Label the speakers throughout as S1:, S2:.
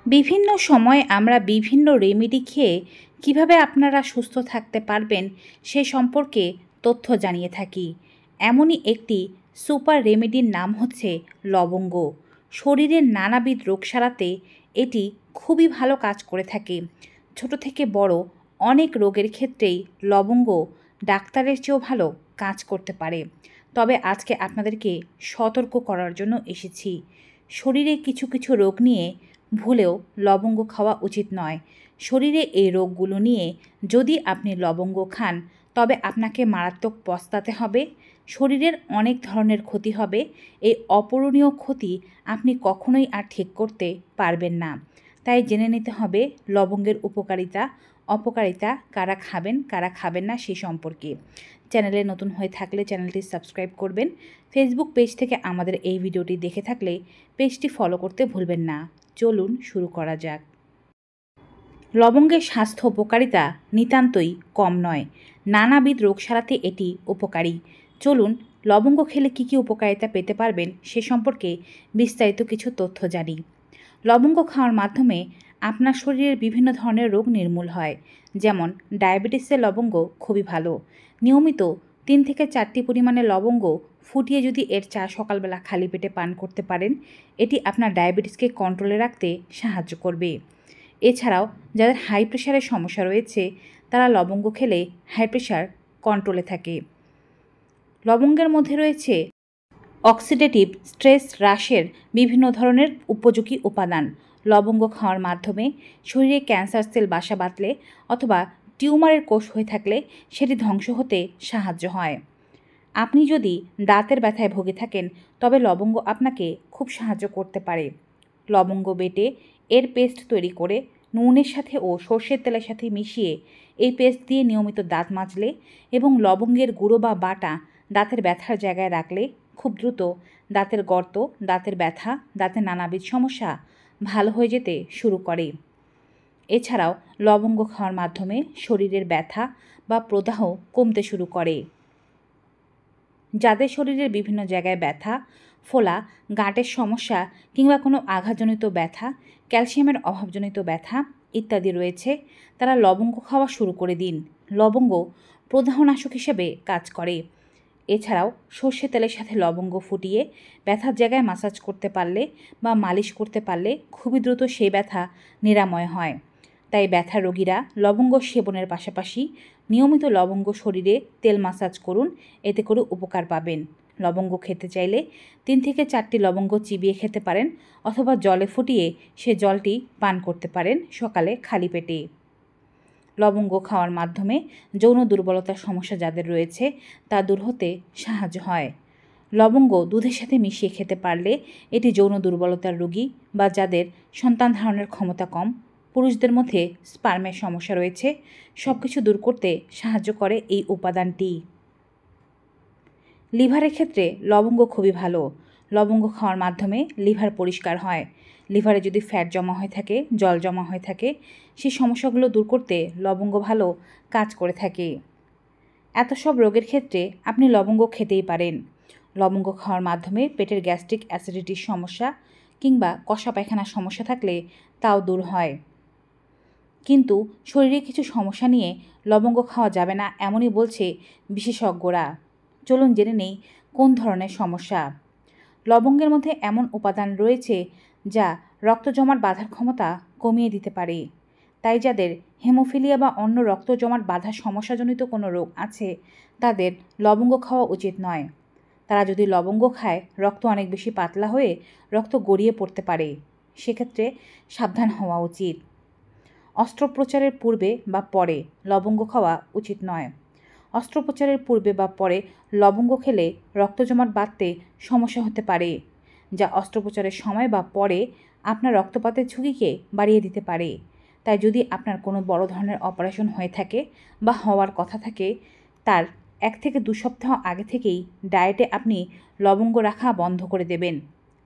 S1: বিভিন্ন সময় আমরা বিভিন্ন রেমেডি খেয়ে কিভাবে আপনারা সুস্থ থাকতে পারবেন সে সম্পর্কে তথ্য জানিয়ে থাকি। এমনই একটি সুপার রেমেডির নাম হচ্ছে লবঙ্গ। শরীরের নানাবিধ রোগ সারাতে এটি খুবই ভালো কাজ করে থাকে। ছোট থেকে বড় অনেক রোগের ক্ষেত্রেই লবঙ্গ ডাক্তারের চেয়েও ভালো কাজ করতে পারে। তবে আজকে আপনাদেরকে সতর্ক করার জন্য এসেছি, শরীরে কিছু কিছু রোগ নিয়ে ভুলেও লবঙ্গ খাওয়া উচিত নয়। শরীরে এই রোগগুলো নিয়ে যদি আপনি লবঙ্গ খান তবে আপনাকে মারাত্মক পস্তাতে হবে, শরীরের অনেক ধরনের ক্ষতি হবে। এই অপূরণীয় ক্ষতি আপনি কখনোই আর ঠিক করতে পারবেন না। তাই জেনে নিতে হবে লবঙ্গের উপকারিতা অপকারিতা, কারা খাবেন কারা খাবেন না সে সম্পর্কে। চ্যানেলে নতুন হয়ে থাকলে চ্যানেলটি সাবস্ক্রাইব করবেন। ফেসবুক পেজ থেকে আমাদের এই ভিডিওটি দেখে থাকলে পেজটি ফলো করতে ভুলবেন না। চলুন শুরু করা যাক। লবঙ্গের স্বাস্থ্য উপকারিতা নিতান্তই কম নয়, নানাবিধ রোগ সারাতে এটি উপকারী। চলুন লবঙ্গ খেলে কী কী উপকারিতা পেতে পারবেন সে সম্পর্কে বিস্তারিত কিছু তথ্য জানি। লবঙ্গ খাওয়ার মাধ্যমে আপনার শরীরের বিভিন্ন ধরনের রোগ নির্মূল হয়। যেমন ডায়াবেটিসের লবঙ্গ খুবই ভালো। নিয়মিত 3 থেকে 4টি পরিমাণে লবঙ্গ ফুটিয়ে যদি এর চা সকালবেলা খালি পেটে পান করতে পারেন, এটি আপনার ডায়াবেটিসকে কন্ট্রোলে রাখতে সাহায্য করবে। এছাড়াও যাদের হাই প্রেশারের সমস্যা রয়েছে তারা লবঙ্গ খেলে হাই প্রেশার কন্ট্রোলে থাকে। লবঙ্গের মধ্যে রয়েছে অক্সিডেটিভ স্ট্রেস হ্রাসের বিভিন্ন ধরনের উপযোগী উপাদান। লবঙ্গ খাওয়ার মাধ্যমে শরীরে ক্যান্সার সেল বাসা বাঁধলে অথবা টিউমারের কোষ হয়ে থাকলে সেটি ধ্বংস হতে সাহায্য হয়। আপনি যদি দাঁতের ব্যথায় ভুগে থাকেন তবে লবঙ্গ আপনাকে খুব সাহায্য করতে পারে। লবঙ্গ বেটে এর পেস্ট তৈরি করে নুনের সাথে ও সর্ষের তেলের সাথে মিশিয়ে এই পেস্ট দিয়ে নিয়মিত দাঁত মাজলে এবং লবঙ্গের গুঁড়ো বা বাটা দাঁতের ব্যথার জায়গায় রাখলে খুব দ্রুত দাঁতের গর্ত, দাঁতের ব্যথা, দাঁতের নানাবিধ সমস্যা ভালো হয়ে যেতে শুরু করে। এছাড়াও লবঙ্গ খাওয়ার মাধ্যমে শরীরের ব্যথা বা প্রদাহ কমতে শুরু করে। যাদের শরীরের বিভিন্ন জায়গায় ব্যথা, ফোলা, গাঁটের সমস্যা কিংবা কোনো আঘাতজনিত ব্যথা, ক্যালসিয়ামের অভাবজনিত ব্যথা ইত্যাদি রয়েছে, তারা লবঙ্গ খাওয়া শুরু করে দিন। লবঙ্গ প্রদাহনাশক হিসেবে কাজ করে। এছাড়াও সর্ষে তেলের সাথে লবঙ্গ ফুটিয়ে ব্যথার জায়গায় মাসাজ করতে পারলে বা মালিশ করতে পারলে খুবই দ্রুত সেই ব্যথা নিরাময় হয়। তাই ব্যথা রোগীরা লবঙ্গ সেবনের পাশাপাশি নিয়মিত লবঙ্গ শরীরে তেল মাসাজ করুন, এতে করে উপকার পাবেন। লবঙ্গ খেতে চাইলে 3 থেকে 4টি লবঙ্গ চিবিয়ে খেতে পারেন অথবা জলে ফুটিয়ে সে জলটি পান করতে পারেন সকালে খালি পেটে। লবঙ্গ খাওয়ার মাধ্যমে যৌন দুর্বলতার সমস্যা যাদের রয়েছে তা দূর হতে সাহায্য হয়। লবঙ্গ দুধের সাথে মিশিয়ে খেতে পারলে এটি যৌন দুর্বলতার রোগী বা যাদের সন্তান ধারণের ক্ষমতা কম, পুরুষদের মধ্যে স্পার্মের সমস্যা রয়েছে, সব কিছু দূর করতে সাহায্য করে এই উপাদানটি। লিভারের ক্ষেত্রে লবঙ্গ খুবই ভালো। লবঙ্গ খাওয়ার মাধ্যমে লিভার পরিষ্কার হয়। লিভারে যদি ফ্যাট জমা হয়ে থাকে, জল জমা হয়ে থাকে, সেই সমস্যাগুলো দূর করতে লবঙ্গ ভালো কাজ করে থাকে। এত সব রোগের ক্ষেত্রে আপনি লবঙ্গ খেতেই পারেন। লবঙ্গ খাওয়ার মাধ্যমে পেটের গ্যাস্ট্রিক অ্যাসিডিটির সমস্যা কিংবা কষা পায়খানার সমস্যা থাকলে তাও দূর হয়। কিন্তু শরীরে কিছু সমস্যা নিয়ে লবঙ্গ খাওয়া যাবে না এমনই বলছে বিশেষজ্ঞরা। চলুন জেনে নেই কোন ধরনের সমস্যা। লবঙ্গের মধ্যে এমন উপাদান রয়েছে যা রক্ত জমাট বাঁধার ক্ষমতা কমিয়ে দিতে পারে। তাই যাদের হেমোফিলিয়া বা অন্য রক্ত জমাট বাঁধার সমস্যাজনিত কোনো রোগ আছে তাদের লবঙ্গ খাওয়া উচিত নয়। তারা যদি লবঙ্গ খায় রক্ত অনেক বেশি পাতলা হয়ে রক্ত গড়িয়ে পড়তে পারে, সেক্ষেত্রে সাবধান হওয়া উচিত। অস্ত্রোপচারের পূর্বে বা পরে লবঙ্গ খাওয়া উচিত নয়। অস্ত্রোপচারের পূর্বে বা পরে লবঙ্গ খেলে রক্ত জমাট বাঁধতে সমস্যা হতে পারে, যা অস্ত্রোপচারের সময় বা পরে আপনার রক্তপাতের ঝুঁকিকে বাড়িয়ে দিতে পারে। তাই যদি আপনার কোনো বড় ধরনের অপারেশন হয়ে থাকে বা হওয়ার কথা থাকে, তার 1 থেকে 2 সপ্তাহ আগে থেকেই ডায়েটে আপনি লবঙ্গ রাখা বন্ধ করে দেবেন,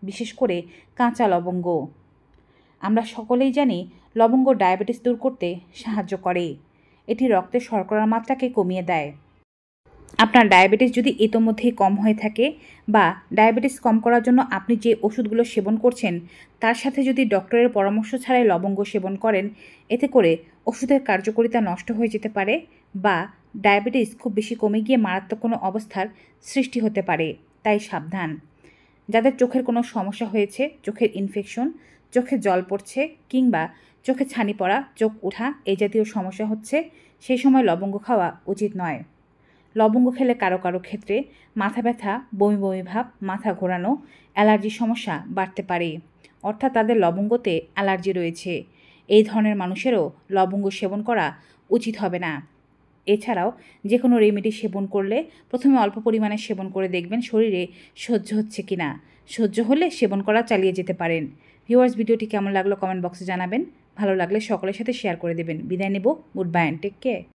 S1: বিশেষ করে কাঁচা লবঙ্গ। আমরা সকলেই জানি লবঙ্গ ডায়াবেটিস দূর করতে সাহায্য করে। এটি রক্তে শর্করার মাত্রাকে কমিয়ে দেয়। আপনার ডায়াবেটিস যদি ইতোমধ্যেই কম হয়ে থাকে বা ডায়াবেটিস কম করার জন্য আপনি যে ওষুধগুলো সেবন করছেন তার সাথে যদি ডক্টরের পরামর্শ ছাড়াই লবঙ্গ সেবন করেন, এতে করে ওষুধের কার্যকারিতা নষ্ট হয়ে যেতে পারে বা ডায়াবেটিস খুব বেশি কমে গিয়ে মারাত্মক কোনো অবস্থার সৃষ্টি হতে পারে। তাই সাবধান। যাদের চোখের কোনো সমস্যা হয়েছে, চোখের ইনফেকশন, চোখে জল পড়ছে কিংবা চোখে ছানি পড়া, চোখ ওঠা এই জাতীয় সমস্যা হচ্ছে, সেই সময় লবঙ্গ খাওয়া উচিত নয়। লবঙ্গ খেলে কারো কারো ক্ষেত্রে মাথা ব্যথা, বমি বমি ভাব, মাথা ঘোরানো, অ্যালার্জির সমস্যা বাড়তে পারে, অর্থাৎ তাদের লবঙ্গতে অ্যালার্জি রয়েছে। এই ধরনের মানুষেরও লবঙ্গ সেবন করা উচিত হবে না। এছাড়াও যে কোনো রেমেডি সেবন করলে প্রথমে অল্প পরিমাণে সেবন করে দেখবেন শরীরে সহ্য হচ্ছে কি না। সহ্য হলে সেবন করা চালিয়ে যেতে পারেন। ভিউয়ার্স, ভিডিওটি কেমন লাগলো কমেন্ট বক্সে জানাবেন। ভালো লাগলে সকলের সাথে শেয়ার করে দেবেন। বিদায় নেব। Good bye and take care.